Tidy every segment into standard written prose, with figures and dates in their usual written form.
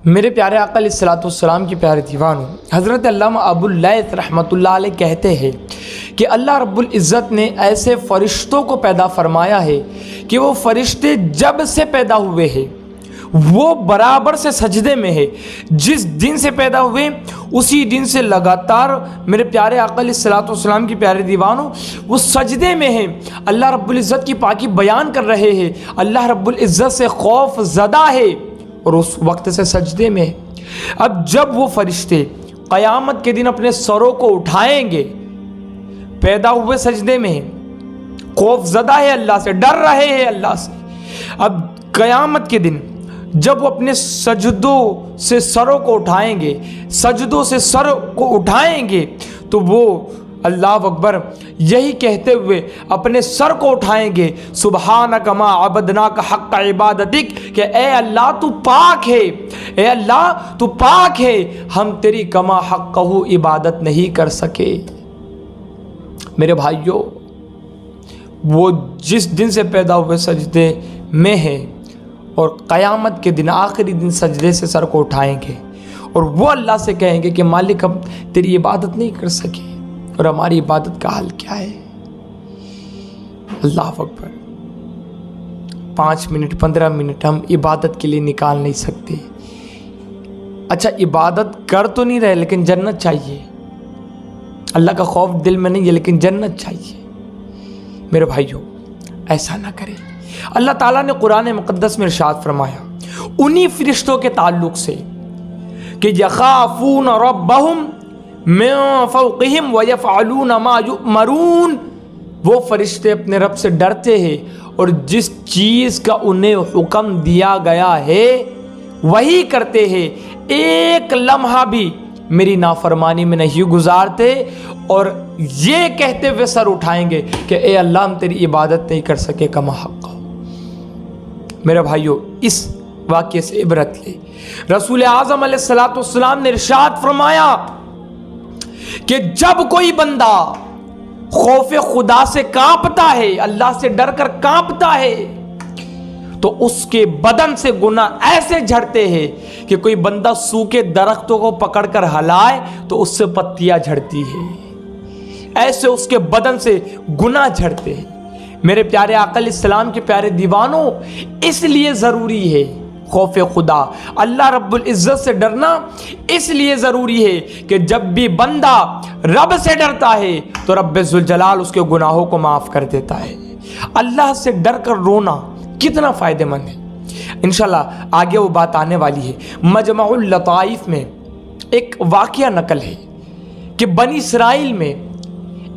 میرے پیارے آقا علیہ الصلوۃ والسلام کی پیارے دیوانوں، حضرت علامہ ابو اللیث رحمۃ اللہ علیہ کہتے ہیں کہ اللہ رب العزت نے ایسے فرشتوں کو پیدا فرمایا ہے کہ وہ فرشتے جب سے پیدا ہوئے ہیں وہ برابر سے سجدے میں ہے۔ جس دن سے پیدا ہوئے اسی دن سے لگاتار میرے پیارے آقا علیہ الصلوۃ والسلام کی پیارے دیوانوں وہ سجدے میں ہیں، اللہ رب العزت کی پاکی بیان کر رہے ہیں، اللہ رب العزت سے خوف زدہ ہے اور اس وقت سے سجدے میں ہے۔ اب جب وہ فرشتے قیامت کے دن اپنے سروں کو اٹھائیں گے، پیدا ہوئے سجدے میں ہیں، خوف زدہ ہے اللہ سے، ڈر رہے ہیں اللہ سے، اب قیامت کے دن جب وہ اپنے سجدوں سے سروں کو اٹھائیں گے، سجدوں سے سر کو اٹھائیں گے تو وہ اللہ اکبر یہی کہتے ہوئے اپنے سر کو اٹھائیں گے، سبحانک ما عبدناک حق عبادتک، کہ اے اللہ تو پاک ہے، اے اللہ تو پاک ہے، ہم تیری کما حقہ عبادت نہیں کر سکے۔ میرے بھائیوں، وہ جس دن سے پیدا ہوئے سجدے میں ہے اور قیامت کے دن آخری دن سجدے سے سر کو اٹھائیں گے اور وہ اللہ سے کہیں گے کہ مالک ہم تیری عبادت نہیں کر سکے اور ہماری عبادت کا حال کیا ہے۔ اللہ اکبر، 5 منٹ 15 منٹ ہم عبادت کے لیے نکال نہیں سکتے۔ اچھا، عبادت کر تو نہیں رہے لیکن جنت چاہیے، اللہ کا خوف دل میں نہیں ہے لیکن جنت چاہیے۔ میرے بھائیوں، ایسا نہ کریں۔ اللہ تعالیٰ نے قرآن مقدس میں ارشاد فرمایا انہی فرشتوں کے تعلق سے کہ یخافون ربہم من فوقہم ویفعلون ما یؤمرون، وہ فرشتے اپنے رب سے ڈرتے ہیں اور جس چیز کا انہیں حکم دیا گیا ہے وہی کرتے ہیں، ایک لمحہ بھی میری نافرمانی میں نہیں گزارتے، اور یہ کہتے ہوئے سر اٹھائیں گے کہ اے اللہ ہم تیری عبادت نہیں کر سکے کما حق۔ میرے بھائیوں، اس واقعے سے عبرت لے۔ رسول اعظم علیہ الصلوۃ والسلام نے ارشاد فرمایا کہ جب کوئی بندہ خوف خدا سے کانپتا ہے، اللہ سے ڈر کر کانپتا ہے، تو اس کے بدن سے گناہ ایسے جھڑتے ہیں کہ کوئی بندہ سوکھے درختوں کو پکڑ کر ہلائے تو اس سے پتیاں جھڑتی ہے، ایسے اس کے بدن سے گناہ جھڑتے ہیں۔ میرے پیارے آقا علیہ السلام کے پیارے دیوانوں، اس لیے ضروری ہے خوف خدا، اللہ رب العزت سے ڈرنا اس لیے ضروری ہے کہ جب بھی بندہ رب سے ڈرتا ہے تو رب ذوالجلال اس کے گناہوں کو معاف کر دیتا ہے۔ اللہ سے ڈر کر رونا کتنا فائدہ مند ہے، انشاءاللہ آگے وہ بات آنے والی ہے۔ مجمع اللطائف میں ایک واقعہ نقل ہے کہ بنی اسرائیل میں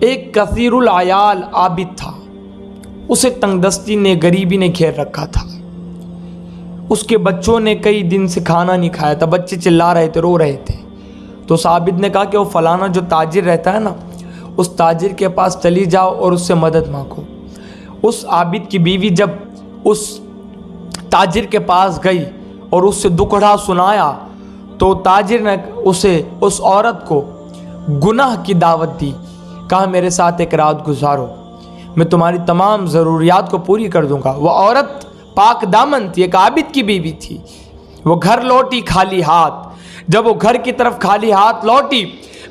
ایک کثیر العیال عابد تھا، اسے تنگ دستی نے، غریبی نے گھیر رکھا تھا، اس کے بچوں نے کئی دن سے کھانا نہیں کھایا تھا، بچے چلا رہے تھے، رو رہے تھے، تو اس عابد نے کہا کہ وہ فلانا جو تاجر رہتا ہے نا، اس تاجر کے پاس چلی جاؤ اور اس سے مدد مانگو۔ اس عابد کی بیوی جب اس تاجر کے پاس گئی اور اس سے دکھڑا سنایا تو تاجر نے اس عورت کو گناہ کی دعوت دی، کہا میرے ساتھ ایک رات گزارو، میں تمہاری تمام ضروریات کو پوری کر دوں گا۔ وہ عورت پاک دامن تھی، ایک عابد کی بیوی تھی، وہ گھر لوٹی خالی ہاتھ۔ جب وہ گھر کی طرف خالی ہاتھ لوٹی،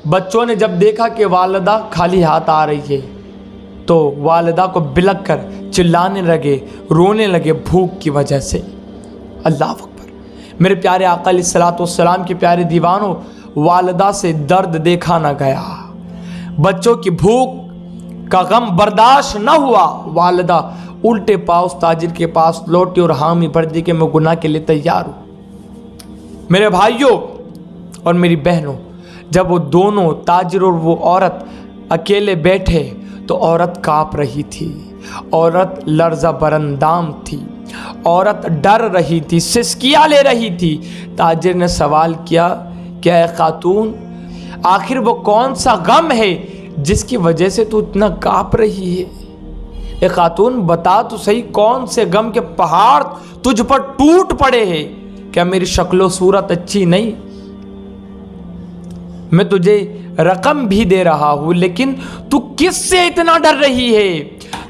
بچوں نے جب دیکھا کہ والدہ خالی ہاتھ آ رہی ہے تو والدہ کو بلک کر چلانے لگے، رونے لگے بھوک کی وجہ سے۔ اللہ اکبر، میرے پیارے آقا علیہ الصلوۃ والسلام کے پیارے دیوانوں، والدہ سے درد دیکھا نہ گیا، بچوں کی بھوک کا غم برداشت نہ ہوا، والدہ الٹے پاؤں اس تاجر کے پاس لوٹی اور حامی بھر دی کہ میں گناہ کے لیے تیار ہوں۔ میرے بھائیوں اور میری بہنوں، جب وہ دونوں تاجر اور وہ عورت اکیلے بیٹھے تو عورت کانپ رہی تھی، عورت لرزہ برندام تھی، عورت ڈر رہی تھی، سسکیاں لے رہی تھی۔ تاجر نے سوال کیا کہ اے خاتون، آخر وہ کون سا غم ہے جس کی وجہ سے تو اتنا کانپ رہی ہے؟ اے خاتون بتا تو صحیح، کون سے غم کے پہاڑ تجھ پر ٹوٹ پڑے ہیں؟ کیا میری شکل و صورت اچھی نہیں؟ میں تجھے رقم بھی دے رہا ہوں لیکن تو کس سے اتنا ڈر رہی ہے؟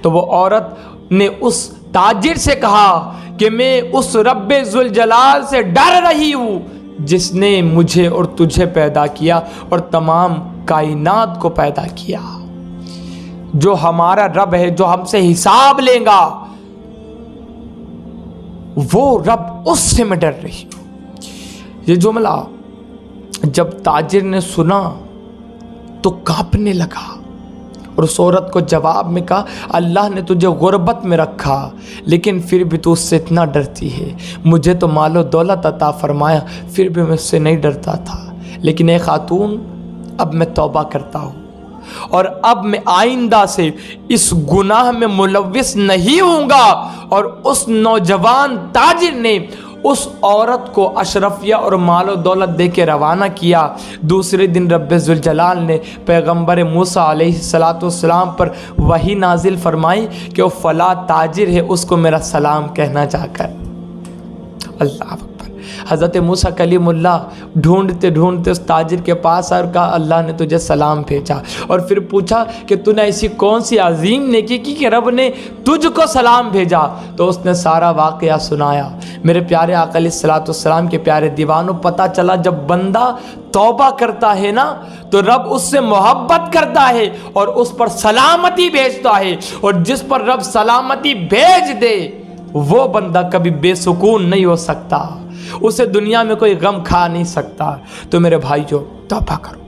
تو وہ عورت نے اس تاجر سے کہا کہ میں اس رب ذوالجلال سے ڈر رہی ہوں جس نے مجھے اور تجھے پیدا کیا اور تمام کائنات کو پیدا کیا. جو ہمارا رب ہے، جو ہم سے حساب لے گا، وہ رب، اس سے میں ڈر رہی ہوں. یہ جملہ جب تاجر نے سنا تو کانپنے لگا اور اس عورت کو جواب میں کہا، اللہ نے تجھے غربت میں رکھا لیکن پھر بھی تو اس سے اتنا ڈرتی ہے. مجھے تو مال و دولت عطا فرمایا پھر بھی میں اس سے نہیں ڈرتا تھا. لیکن اے خاتون، اب میں توبہ کرتا ہوں اور اب میں آئندہ سے اس گناہ میں ملوث نہیں ہوں گا. اور اس نوجوان تاجر نے اس عورت کو اشرفیہ اور مال و دولت دے کے روانہ کیا. دوسرے دن رب ذوالجلال نے پیغمبر موسیٰ علیہ السلام پر وحی نازل فرمائی کہ وہ فلاں تاجر ہے، اس کو میرا سلام کہنا جا کر. اللہ اکبر. حضرت موسیٰ کلیم اللہ ڈھونڈتے ڈھونڈتے اس تاجر کے پاس آئے اور کہا، اللہ نے تجھے سلام بھیجا. اور پھر پوچھا کہ تو نے ایسی کون سی عظیم نیکی کی کہ رب نے تجھ کو سلام بھیجا؟ تو اس نے سارا واقعہ سنایا. میرے پیارے آقا علیہ السلام کے پیارے دیوانوں، پتہ چلا جب بندہ توبہ کرتا ہے نا تو رب اس سے محبت کرتا ہے اور اس پر سلامتی بھیجتا ہے. اور جس پر رب سلامتی بھیج دے وہ بندہ کبھی بے سکون نہیں ہو سکتا، اسے دنیا میں کوئی غم کھا نہیں سکتا. تو میرے بھائیو، توبہ کرو،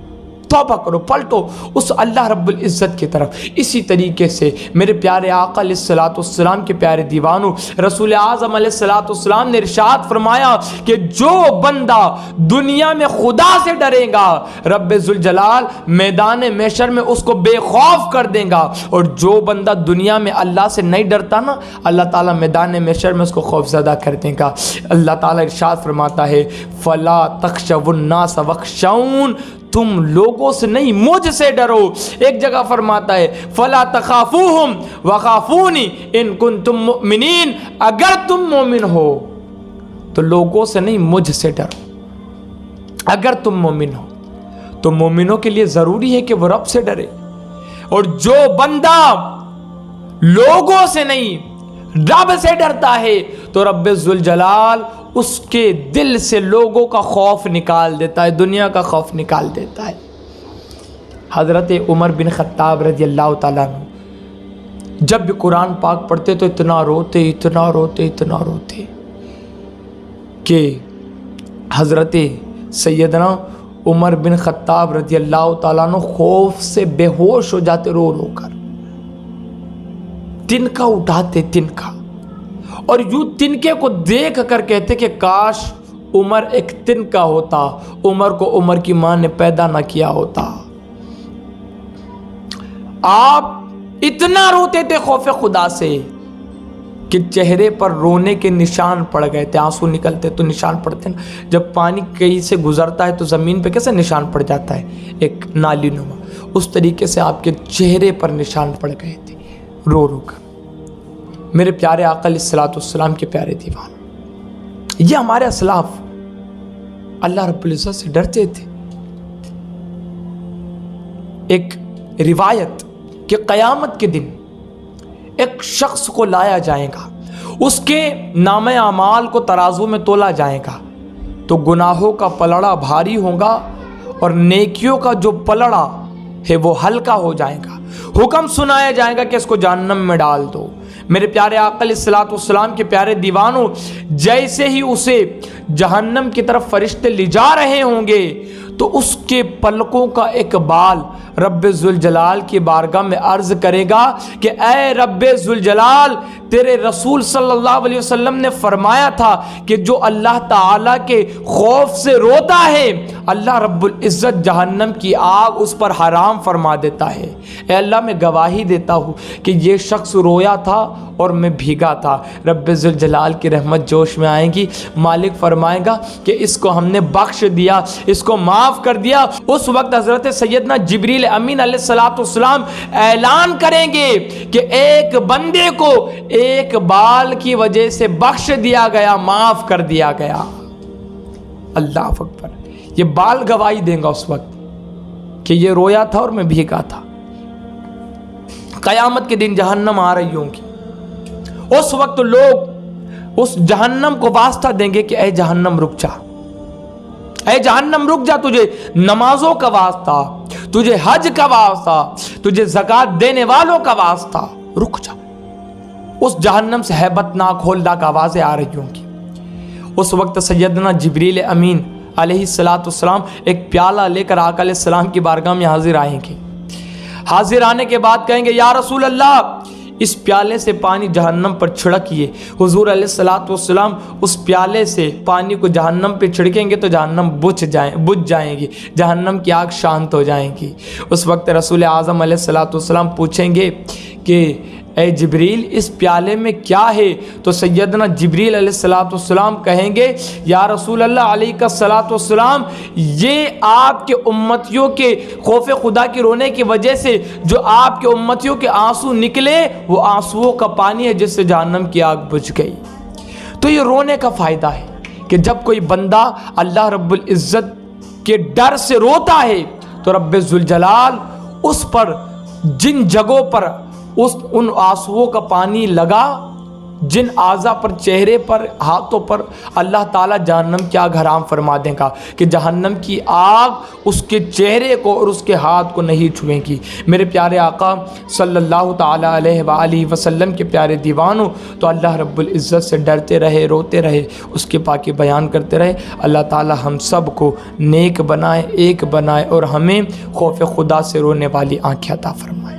توبہ کرو، پلٹو اس اللہ رب العزت کی طرف. اسی طریقے سے میرے پیارے آقا علیہ السلام کے پیارے دیوانوں، رسول اعظم علیہ السلام نے ارشاد فرمایا کہ جو بندہ دنیا میں خدا سے ڈرے گا، رب ذوالجلال میدان محشر میں اس کو بے خوف کر دے گا. اور جو بندہ دنیا میں اللہ سے نہیں ڈرتا نا، اللہ تعالیٰ میدان محشر میں اس کو خوف زدہ کر دے گا. اللہ تعالیٰ ارشاد فرماتا ہے، فلا تخشوا الناس واخشون، تم لوگوں سے نہیں مجھ سے ڈرو. ایک جگہ فرماتا ہے، فلا تخافوہم وخافونی ان کنتم مؤمنین، اگر تم مومن ہو تو لوگوں سے نہیں مجھ سے ڈرو. اگر تم مومن ہو تو مومنوں کے لیے ضروری ہے کہ وہ رب سے ڈرے. اور جو بندہ لوگوں سے نہیں رب سے ڈرتا ہے تو رب ذوالجلال اس کے دل سے لوگوں کا خوف نکال دیتا ہے، دنیا کا خوف نکال دیتا ہے. حضرت عمر بن خطاب رضی اللہ تعالیٰ عنہ جب بھی قرآن پاک پڑھتے تو اتنا روتے کہ حضرت سیدنا عمر بن خطاب رضی اللہ تعالیٰ عنہ خوف سے بے ہوش ہو جاتے، رو کر تنکا اٹھاتے، تنکا. اور یوں تنکے کو دیکھ کر کہتے کہ کاش عمر ایک تنکا ہوتا، عمر کو عمر کی ماں نے پیدا نہ کیا ہوتا. آپ اتنا روتے تھے خوف خدا سے کہ چہرے پر رونے کے نشان پڑ گئے تھے. آنسو نکلتے تو نشان پڑتے نا، جب پانی کہیں سے گزرتا ہے تو زمین پہ کیسے نشان پڑ جاتا ہے، ایک نالی نما، اس طریقے سے آپ کے چہرے پر نشان پڑ گئے تھے رو کر. میرے پیارے آقا علیہ السلام کے پیارے دیوان، یہ ہمارے اسلاف اللہ رب العزت سے ڈرتے تھے. ایک روایت کہ قیامت کے دن ایک شخص کو لایا جائے گا، اس کے نام اعمال کو ترازو میں تولا جائے گا تو گناہوں کا پلڑا بھاری ہوگا اور نیکیوں کا جو پلڑا ہے وہ ہلکا ہو جائے گا. حکم سنایا جائے گا کہ اس کو جہنم میں ڈال دو. میرے پیارے آقا علیہ السلام کے پیارے دیوانوں، جیسے ہی اسے جہنم کی طرف فرشتے لے جا رہے ہوں گے تو اس کے پلکوں کا ایک بال رب ذوالجلال کی بارگاہ میں عرض کرے گا کہ اے رب ذوالجلال، تیرے رسول صلی اللہ علیہ وسلم نے فرمایا تھا کہ جو اللہ تعالیٰ کے خوف سے روتا ہے اللہ رب العزت جہنم کی آگ اس پر حرام فرما دیتا ہے. اے اللہ، میں گواہی دیتا ہوں کہ یہ شخص رویا تھا اور میں بھیگا تھا. رب ذوالجلال کی رحمت جوش میں آئے گی، مالک فرمائے گا کہ اس کو ہم نے بخش دیا، اس کو معاف کر دیا. اس وقت حضرت سیدنا جبریل امین علیہ السلام اعلان کریں گے کہ ایک بندے کو ایک بال کی وجہ سے بخش دیا گیا، معاف کر دیا گیا. اللہ اکبر. یہ بال گواہی دیں گا اس وقت کہ یہ رویا تھا اور میں بھیگا تھا. قیامت کے دن جہنم آ رہی ہوں گی، اس وقت لوگ اس جہنم کو واسطہ دیں گے کہ اے جہنم رک جا، اے جہنم رک جا، تجھے نمازوں کا واسطہ، تجھے حج کا واسطہ، تجھے زکوٰۃ دینے والوں کا واسطہ، رک جا۔ اس جہنم سے ہیبت ناک ہولناک آوازیں آ رہی ہوں گی۔ اس وقت سیدنا جبریل امین علیہ السلام ایک پیالہ لے کر آقا علیہ السلام کی بارگاہ میں حاضر آئیں گے۔ حاضر آنے کے بعد کہیں گے یا رسول اللہ، اس پیالے سے پانی جہنم پر چھڑکیے۔ حضور علیہ السلام اس پیالے سے پانی کو جہنم پہ چھڑکیں گے تو جہنم بجھ جائیں گی، جہنم کی آگ شانت ہو جائیں گی۔ اس وقت رسول اعظم علیہ السلام پوچھیں گے کہ اے جبریل، اس پیالے میں کیا ہے؟ تو سیدنا جبریل علیہ السلام کہیں گے یا رسول اللہ علیہ السلام، یہ آپ کے امتیوں کے خوف خدا کی رونے کی وجہ سے جو آپ کے امتیوں کے آنسو نکلے، وہ آنسوؤں کا پانی ہے جس سے جہنم کی آگ بجھ گئی۔ تو یہ رونے کا فائدہ ہے کہ جب کوئی بندہ اللہ رب العزت کے ڈر سے روتا ہے تو رب ذوالجلال اس پر جن جگہوں پر ان آنسوؤں کا پانی لگا، جن اعضاء پر، چہرے پر، ہاتھوں پر، اللہ تعالیٰ جہنم کی آگ حرام فرما دے گا کہ جہنم کی آگ اس کے چہرے کو اور اس کے ہاتھ کو نہیں چھوئے گی۔ میرے پیارے آقا صلی اللہ تعالیٰ علیہ وآلہ وسلم کے پیارے دیوانوں، تو اللہ رب العزت سے ڈرتے رہے، روتے رہے، اس کے پاکی بیان کرتے رہے۔ اللہ تعالیٰ ہم سب کو نیک بنائے، ایک بنائے، اور ہمیں خوف خدا سے رونے والی آنکھیں عطا فرمائے۔